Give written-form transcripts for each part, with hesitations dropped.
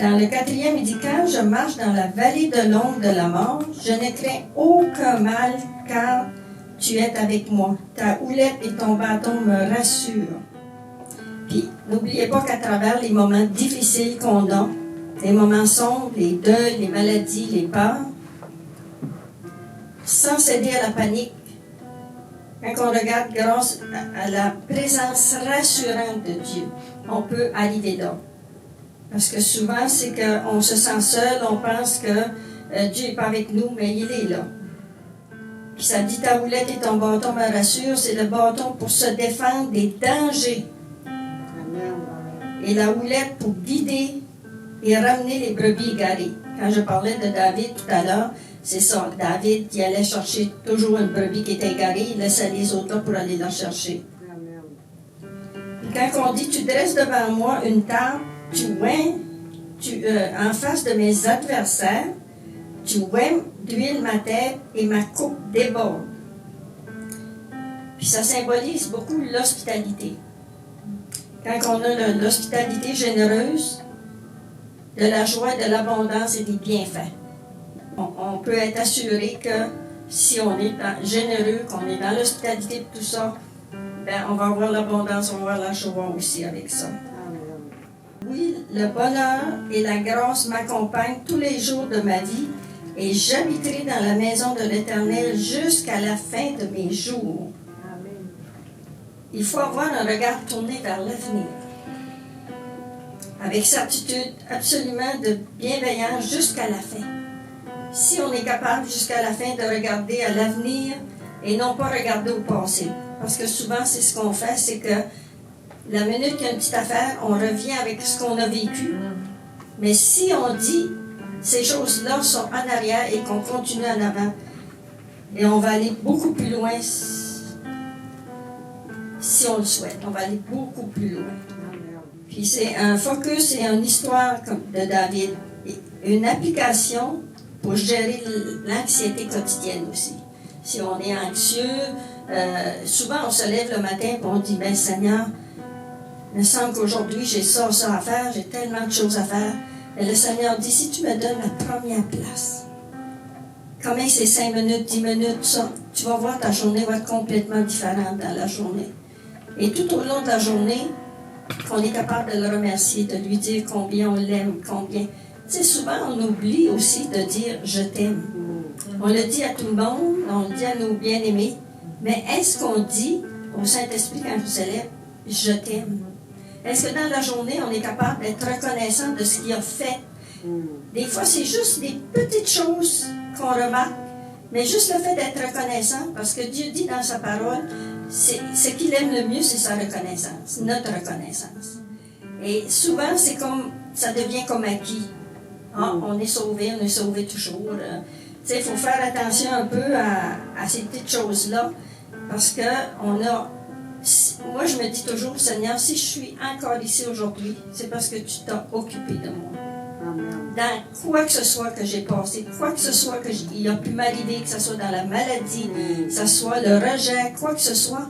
dans le 4e, il dit, quand je marche dans la vallée de l'ombre de la mort, je ne crains aucun mal, car tu es avec moi. Ta houlette et ton bâton me rassurent. Puis, n'oubliez pas qu'à travers les moments difficiles qu'on a, les moments sombres, les deuils, les maladies, les peurs, sans céder à la panique, quand on regarde grâce à la présence rassurante de Dieu, on peut arriver là. Parce que souvent, c'est qu'on se sent seul, on pense que Dieu n'est pas avec nous, mais il est là. Puis ça dit, ta houlette et ton bâton me rassurent, c'est le bâton pour se défendre des dangers. Et la houlette pour guider et ramener les brebis égarées. Quand je parlais de David tout à l'heure, c'est ça, David qui allait chercher toujours une brebis qui était égarée, il laissait les autres là pour aller la chercher. Et quand on dit, tu dresses devant moi une table, en face de mes adversaires, tu ouaies d'huile ma tête et ma coupe déborde. Puis ça symbolise beaucoup l'hospitalité. Quand on a l'hospitalité généreuse, de la joie, de l'abondance et des bienfaits. On peut être assuré que si on est généreux, qu'on est dans l'hospitalité de tout ça, ben on va avoir l'abondance, on va avoir la joie aussi avec ça. Oui, le bonheur et la grâce m'accompagnent tous les jours de ma vie et j'habiterai dans la maison de l'Éternel jusqu'à la fin de mes jours. Il faut avoir un regard tourné vers l'avenir, avec certitude absolument de bienveillance jusqu'à la fin. Si on est capable jusqu'à la fin de regarder à l'avenir et non pas regarder au passé, parce que souvent c'est ce qu'on fait, c'est que la minute qu'il y a une petite affaire, on revient avec ce qu'on a vécu. Mais si on dit ces choses-là sont en arrière et qu'on continue en avant, et on va aller beaucoup plus loin si on le souhaite. On va aller beaucoup plus loin. Puis c'est un focus et une histoire de David. Une application pour gérer l'anxiété quotidienne aussi. Si on est anxieux, souvent on se lève le matin et on dit, ben Seigneur, il me semble qu'aujourd'hui j'ai ça à faire, j'ai tellement de choses à faire. Et le Seigneur dit, si tu me donnes la première place, combien c'est 5 minutes, 10 minutes, ça, tu vas voir, ta journée va être complètement différente dans la journée. Et tout au long de la journée, qu'on est capable de le remercier, de lui dire combien on l'aime, combien. Tu sais, souvent on oublie aussi de dire je t'aime. On le dit à tout le monde, on le dit à nos bien-aimés, mais est-ce qu'on dit au Saint-Esprit quand on se lève, je t'aime? Est-ce que dans la journée, on est capable d'être reconnaissant de ce qu'il a fait? Des fois, c'est juste des petites choses qu'on remarque, mais juste le fait d'être reconnaissant, parce que Dieu dit dans sa parole, ce qu'il aime le mieux, c'est sa reconnaissance, notre reconnaissance. Et souvent, c'est comme, ça devient comme acquis. Ah, on est sauvé toujours. Tu sais, il faut faire attention un peu à ces petites choses-là, parce que moi, je me dis toujours, Seigneur, si je suis encore ici aujourd'hui, c'est parce que tu t'as occupé de moi. Dans quoi que ce soit que j'ai passé, quoi que ce soit qu'il a pu m'arriver, que ce soit dans la maladie, que ce soit le rejet, quoi que ce soit,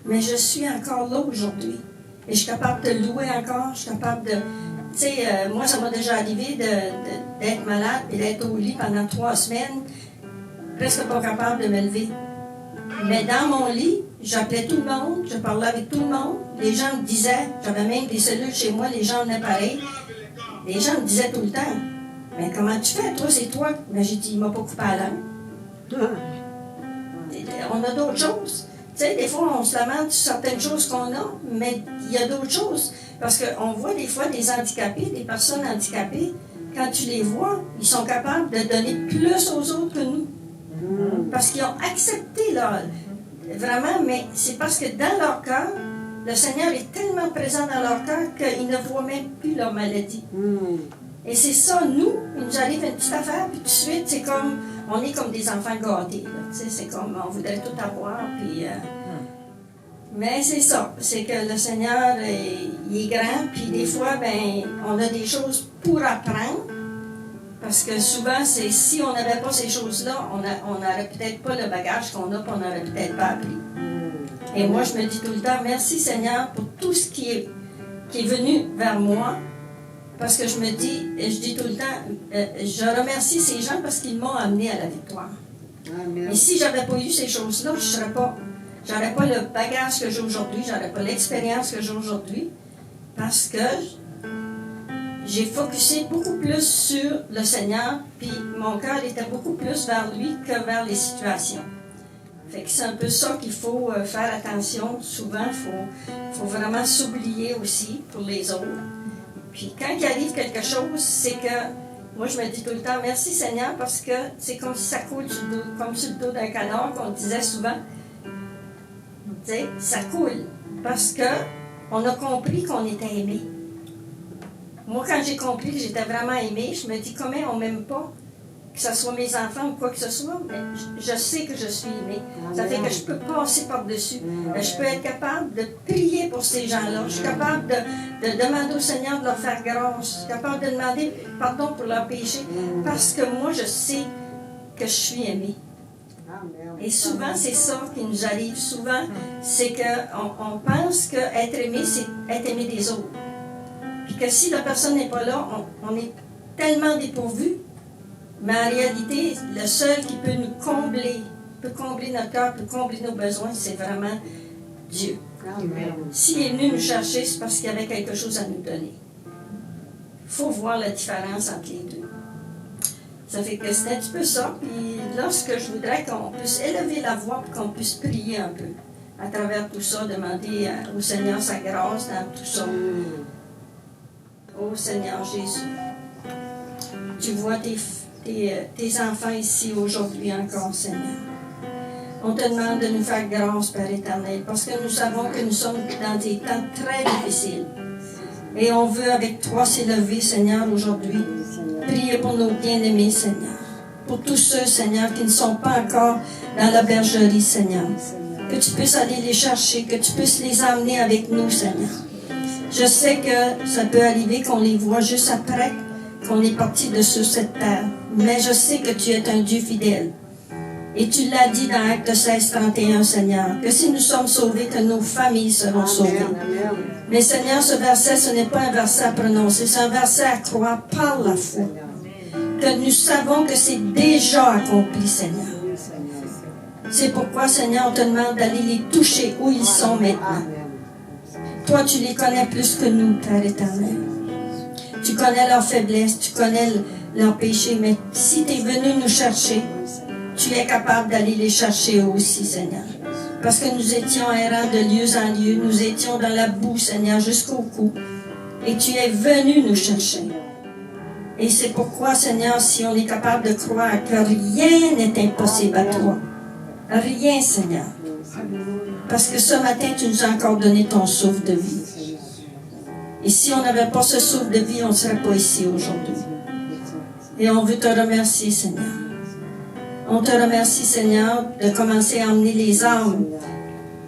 mais je suis encore là aujourd'hui. Et je suis capable de louer encore, je suis capable de... Tu sais, moi, ça m'a déjà arrivé d'être malade et d'être au lit pendant 3 semaines, presque pas capable de me lever. Mais dans mon lit, j'appelais tout le monde, je parlais avec tout le monde. Les gens me disaient, j'avais même des cellules chez moi, les gens venaient pareil. Les gens me disaient tout le temps, mais comment tu fais, toi, c'est toi? Mais j'ai dit, il m'a pas coupé la langue. On a d'autres choses. Tu sais, des fois, on se lamente sur certaines choses qu'on a, mais il y a d'autres choses. Parce qu'on voit des fois des handicapés, des personnes handicapées, quand tu les vois, ils sont capables de donner plus aux autres que nous. Parce qu'ils ont accepté leur... Vraiment, mais c'est parce que dans leur cœur, le Seigneur est tellement présent dans leur cœur qu'ils ne voient même plus leur maladie. Et c'est ça, nous, il nous arrive une petite affaire, puis tout de suite, c'est comme, on est comme des enfants gâtés. C'est comme, on voudrait tout avoir, puis... Mais c'est ça, c'est que le Seigneur, il est grand, puis des fois, ben, on a des choses pour apprendre, parce que souvent, c'est si on n'avait pas ces choses-là, on n'aurait peut-être pas le bagage qu'on a, puis on n'aurait peut-être pas appris. Et moi, je me dis tout le temps, merci Seigneur pour tout ce qui est venu vers moi, Parce que je me dis, et je dis tout le temps, je remercie ces gens parce qu'ils m'ont amené à la victoire. Amen. Et si je n'avais pas eu ces choses-là, je n'aurais pas le bagage que j'ai aujourd'hui, je n'aurais pas l'expérience que j'ai aujourd'hui, parce que j'ai focusé beaucoup plus sur le Seigneur, puis mon cœur était beaucoup plus vers lui que vers les situations. Fait que c'est un peu ça qu'il faut faire attention. Souvent, il faut vraiment s'oublier aussi pour les autres. Puis quand il arrive quelque chose, c'est que moi je me dis tout le temps merci Seigneur parce que c'est comme si ça coule comme sur le dos d'un canard qu'on disait souvent. Tu sais, ça coule parce que on a compris qu'on était aimé. Moi quand j'ai compris que j'étais vraiment aimé, je me dis comment on m'aime pas, que ce soit mes enfants ou quoi que ce soit, mais je sais que je suis aimée. Ça fait que je peux passer par-dessus. Je peux être capable de prier pour ces gens-là. Je suis capable de demander au Seigneur de leur faire grâce. Je suis capable de demander pardon pour leurs péchés. Parce que moi, je sais que je suis aimée. Et souvent, c'est ça qui nous arrive. Souvent, c'est qu'on pense qu'être aimé, c'est être aimé des autres. Puis que si la personne n'est pas là, on est tellement dépourvu. Mais en réalité, le seul qui peut nous combler, peut combler notre cœur, peut combler nos besoins, c'est vraiment Dieu. S'il est venu nous chercher, c'est parce qu'il y avait quelque chose à nous donner. Il faut voir la différence entre les deux. Ça fait que c'est un petit peu ça. Puis lorsque je voudrais qu'on puisse élever la voix pour qu'on puisse prier un peu, à travers tout ça, demander au Seigneur sa grâce dans tout ça. Ô Seigneur Jésus, tu vois tes enfants ici aujourd'hui encore, Seigneur. On te demande de nous faire grâce, Père éternel, parce que nous savons que nous sommes dans des temps très difficiles. Et on veut avec toi s'élever, Seigneur, aujourd'hui. Prier pour nos bien-aimés, Seigneur. Pour tous ceux, Seigneur, qui ne sont pas encore dans la bergerie, Seigneur. Que tu puisses aller les chercher, que tu puisses les emmener avec nous, Seigneur. Je sais que ça peut arriver qu'on les voit juste après qu'on est parti de sur cette terre. Mais je sais que tu es un Dieu fidèle. Et tu l'as dit dans Acte 16, 31, Seigneur, que si nous sommes sauvés, que nos familles seront sauvées. Mais Seigneur, ce verset, ce n'est pas un verset à prononcer, c'est un verset à croire par la foi. Que nous savons que c'est déjà accompli, Seigneur. C'est pourquoi, Seigneur, on te demande d'aller les toucher où ils sont maintenant. Toi, tu les connais plus que nous, Père éternel. Tu connais leurs faiblesses, tu connais leurs péchés, mais si tu es venu nous chercher, tu es capable d'aller les chercher aussi, Seigneur. Parce que nous étions errants de lieu en lieu, nous étions dans la boue, Seigneur, jusqu'au cou. Et tu es venu nous chercher. Et c'est pourquoi, Seigneur, si on est capable de croire que rien n'est impossible à toi, rien, Seigneur. Parce que ce matin, tu nous as encore donné ton souffle de vie. Et si on n'avait pas ce souffle de vie, on ne serait pas ici aujourd'hui. Et on veut te remercier, Seigneur. On te remercie, Seigneur, de commencer à emmener les âmes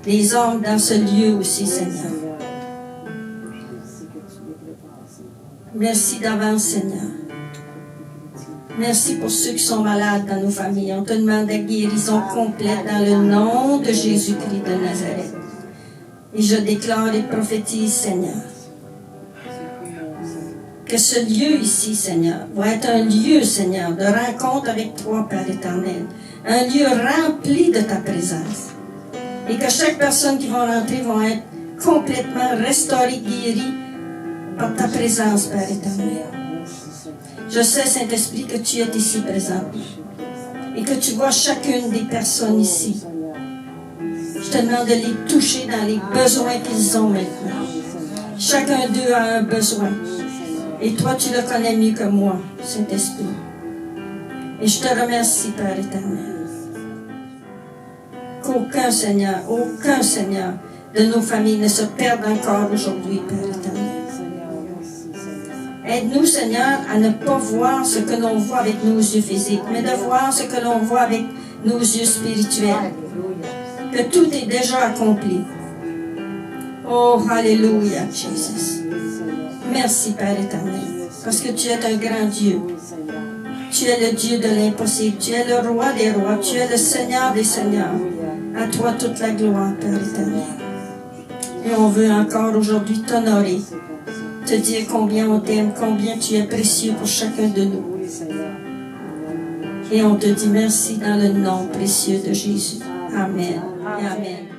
dans ce lieu aussi, Seigneur. Merci d'avance, Seigneur. Merci pour ceux qui sont malades dans nos familles. On te demande la guérison complète dans le nom de Jésus-Christ de Nazareth. Et je déclare et prophétise, Seigneur, que ce lieu ici, Seigneur, va être un lieu, Seigneur, de rencontre avec toi, Père éternel. Un lieu rempli de ta présence. Et que chaque personne qui va rentrer va être complètement restaurée, guérie par ta présence, Père éternel. Je sais, Saint-Esprit, que tu es ici présent. Et que tu vois chacune des personnes ici. Je te demande de les toucher dans les besoins qu'ils ont maintenant. Chacun d'eux a un besoin. Et toi, tu le connais mieux que moi, Saint-Esprit. Et je te remercie, Père éternel. Qu'aucun Seigneur, de nos familles ne se perde encore aujourd'hui, Père éternel. Aide-nous, Seigneur, à ne pas voir ce que l'on voit avec nos yeux physiques, mais de voir ce que l'on voit avec nos yeux spirituels. Que tout est déjà accompli. Oh, Alléluia, Jésus. Merci, Père éternel, parce que tu es un grand Dieu. Tu es le Dieu de l'impossible. Tu es le roi des rois. Tu es le Seigneur des seigneurs. À toi toute la gloire, Père éternel. Et on veut encore aujourd'hui t'honorer te dire combien on t'aime, combien tu es précieux pour chacun de nous. Oui, Seigneur. Et on te dit merci dans le nom précieux de Jésus. Amen. Et amen.